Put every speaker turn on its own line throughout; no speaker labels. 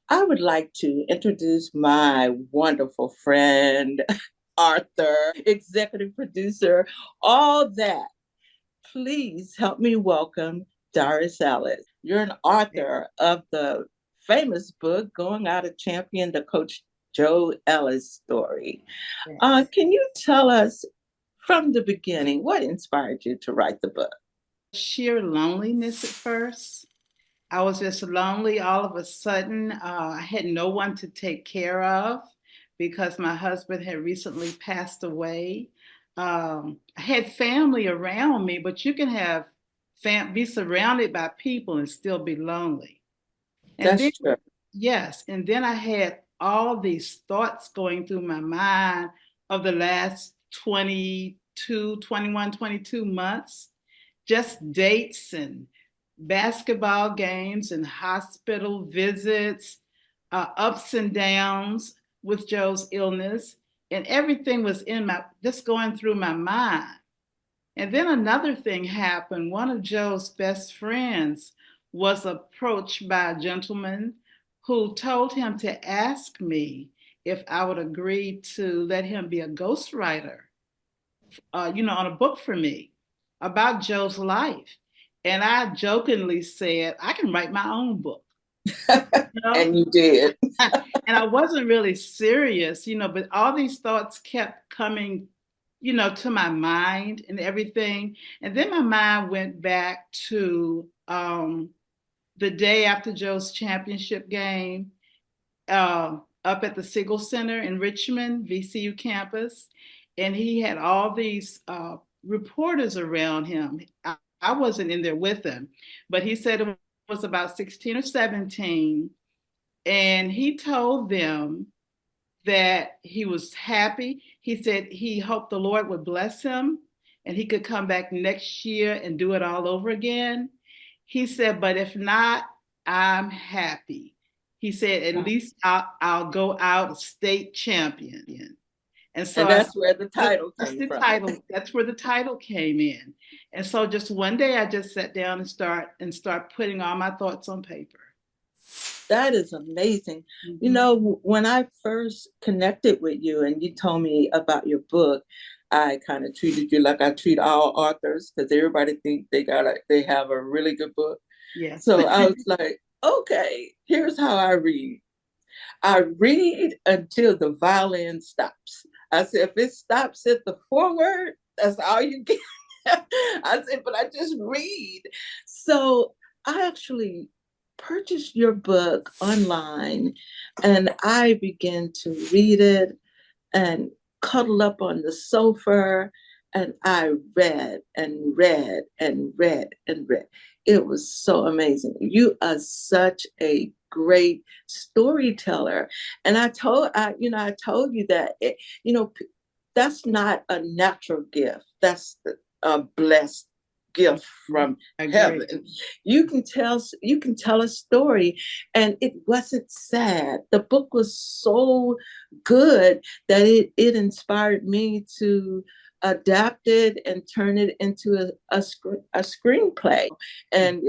I would like to introduce my wonderful friend, Arthur, executive producer, all that. Please help me welcome Doris Ellis. You're an author of the famous book, Going Out a Champion, the Coach Joe Ellis Story.
Yes.
Can you tell us from the beginning what inspired you to write the book?
Sheer loneliness at first. I was just lonely all of a sudden. I had no one to take care of because my husband had recently passed away. I had family around me, but you can have be surrounded by people and still be lonely. And then,
That's true.
yes, and then I had all these thoughts going through my mind of the last 22, 21, 22 months, just dates and basketball games and hospital visits, ups and downs with Joe's illness, and everything was in my just going through my mind. And then another thing happened. One of Joe's best friends was approached by a gentleman who told him to ask me if I would agree to let him be a ghostwriter, on a book for me about Joe's life. And I jokingly said, I can write my own book, you know?
And you did.
And I wasn't really serious, but all these thoughts kept coming, to my mind and everything. And then my mind went back to the day after Joe's championship game up at the Siegel Center in Richmond, VCU campus. And he had all these reporters around him. I wasn't in there with him, but he said it was about 16 or 17. And he told them that he was happy. He said he hoped the Lord would bless him and he could come back next year and do it all over again. He said, but if not, I'm happy. He said, at least I'll go out state champion. And so
And
I
that's where the title
that's
came
the
from.
title. That's where the title came in. And so just one day I just sat down and start putting all my thoughts on paper.
That is amazing.
Mm-hmm.
When I first connected with you and you told me about your book, I kind of treated you like I treat all authors because everybody think they have a really good book.
Yes.
So I was like, okay, here's how I read. I read until the violin stops. I said, if it stops at the foreword, that's all you get. I said, but I just read. So I actually purchased your book online and I began to read it and cuddle up on the sofa and I read and read and read and read. It was so amazing. You are such a great storyteller. And I told you that that's not a natural gift. That's a blessed gift from
I agree.
heaven. You can tell a story and it wasn't sad. The book was so good that it inspired me to adapt it and turn it into a screenplay. And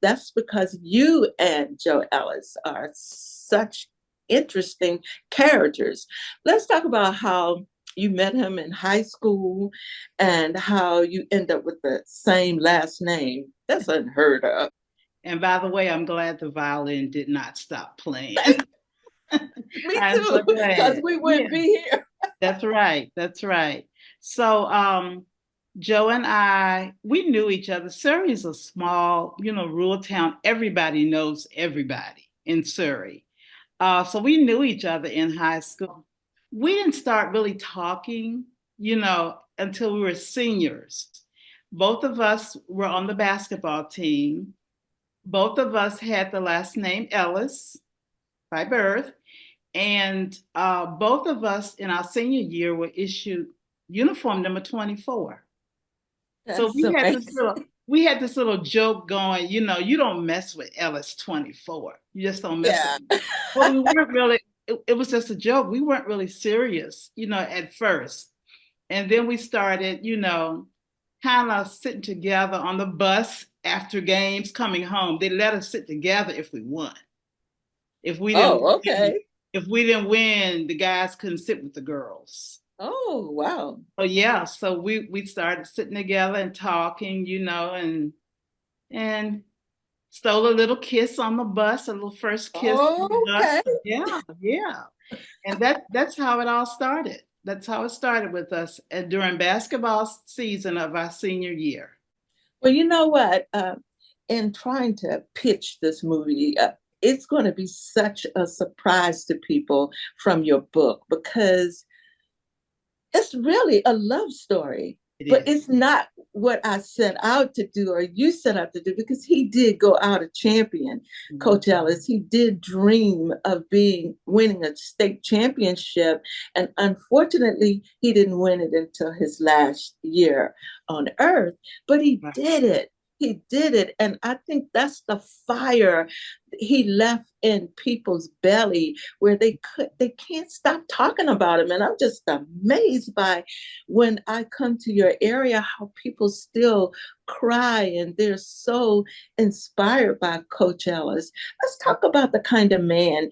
that's because you and Joe Ellis are such interesting characters. Let's talk about how you met him in high school and how you end up with the same last name. That's unheard of.
And by the way, I'm glad the violin did not stop playing.
Me
I'm so
too, because
glad.
we
Yeah,
wouldn't be here.
that's right. That's right. So, Joe and I, we knew each other. Surrey is a small, rural town. Everybody knows everybody in Surrey. So we knew each other in high school. We didn't start really talking, until we were seniors. Both of us were on the basketball team. Both of us had the last name Ellis by birth, and both of us in our senior year were issued uniform number 24. So
That's amazing.
we had this little joke going, you don't mess with Ellis 24. You just don't mess with
Yeah.
him. But we weren't really, it was just a joke. We weren't really serious, at first. And then we started, kind of sitting together on the bus after games coming home. They let us sit together if we won. If we didn't
Oh,
win,
okay.
if we didn't win, the guys couldn't sit with the girls.
Oh, wow.
Oh yeah, so we started sitting together and talking, and stole a little kiss on the bus, a little first kiss on the bus.
Okay.
Yeah, yeah. And that's how it all started. That's how it started with us during basketball season of our senior year.
Well, you know what? In trying to pitch this movie, it's going to be such a surprise to people from your book because it's really a love story,
It
but
is.
it's not what I set out to do or you set out to do because he did go out a champion,
Mhm.
Coach Ellis. He did dream of winning a state championship. And unfortunately, he didn't win it until his last year on earth, but he
Right.
did it. He did it. And I think that's the fire he left in people's belly where they can't stop talking about him. And I'm just amazed by when I come to your area how people still cry and they're so inspired by Coach Ellis. Let's talk about the kind of man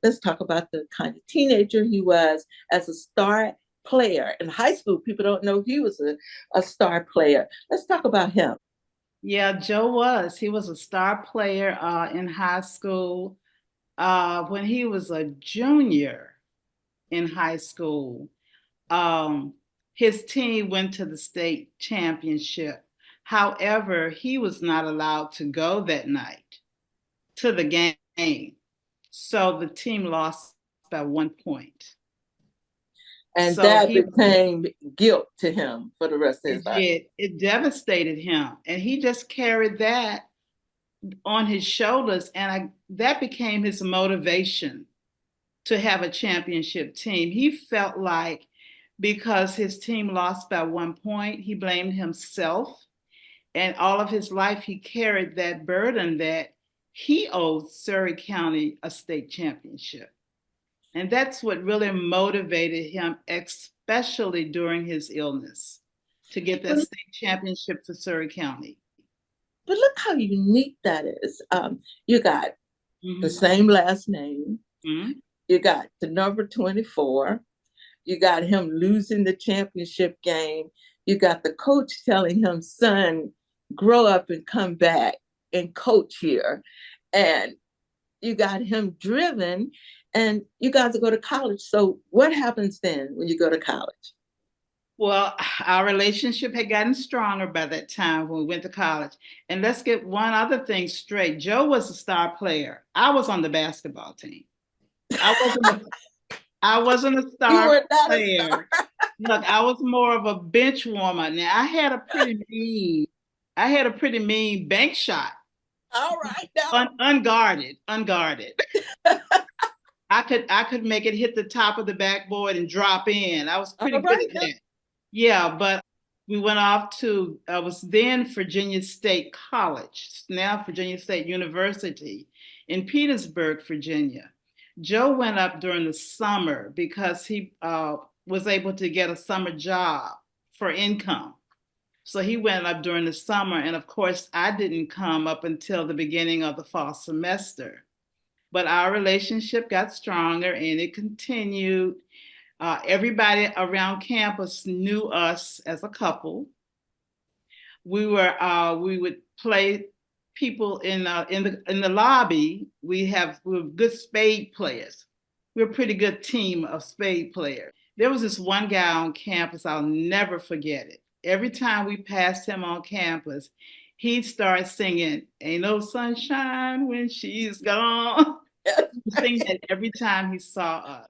let's talk about the kind of teenager he was as a star player. In high school, people don't know he was a star player. Let's talk about him.
Yeah, Joe was. He was a star player in high school. When he was a junior in high school, um, his team went to the state championship. However, he was not allowed to go that night to the game. So the team lost by 1 point.
And
So
that
he
became guilt to him for the rest of his
it
life.
did. It devastated him. And he just carried that on his shoulders. And that became his motivation to have a championship team. He felt like because his team lost by 1 point, he blamed himself. And all of his life, he carried that burden that he owed Surrey County a state championship. And that's what really motivated him, especially during his illness, to get that
But,
state championship for Surrey County.
but look how unique that is. You got the
Mm-hmm.
same last name.
Mm-hmm.
You got the number 24. You got him losing the championship game. You got the coach telling him, son, grow up and come back and coach here. And you got him driven, and you guys go to college. So, what happens then when you go to college?
Well, our relationship had gotten stronger by that time when we went to college. And let's get one other thing straight. Joe was a star player. I was on the basketball team. I wasn't a, I wasn't a
You
star
were not a star.
player. Look, I was more of a bench warmer. Now I had a pretty mean bank shot,
All right, now.
unguarded. I could make it hit the top of the backboard and drop in. I was pretty
All
good
right,
at
now.
that. Yeah, but we went off to I was then Virginia State College, now Virginia State University in Petersburg, Virginia. Joe went up during the summer because he was able to get a summer job for income. So he went up during the summer, and of course, I didn't come up until the beginning of the fall semester. But our relationship got stronger and it continued. Everybody around campus knew us as a couple. We would play people in the lobby. We were good spade players. We're a pretty good team of spade players. There was this one guy on campus, I'll never forget it. Every time we passed him on campus, he'd start singing, "Ain't no sunshine when she's gone." He would sing that every time he saw us.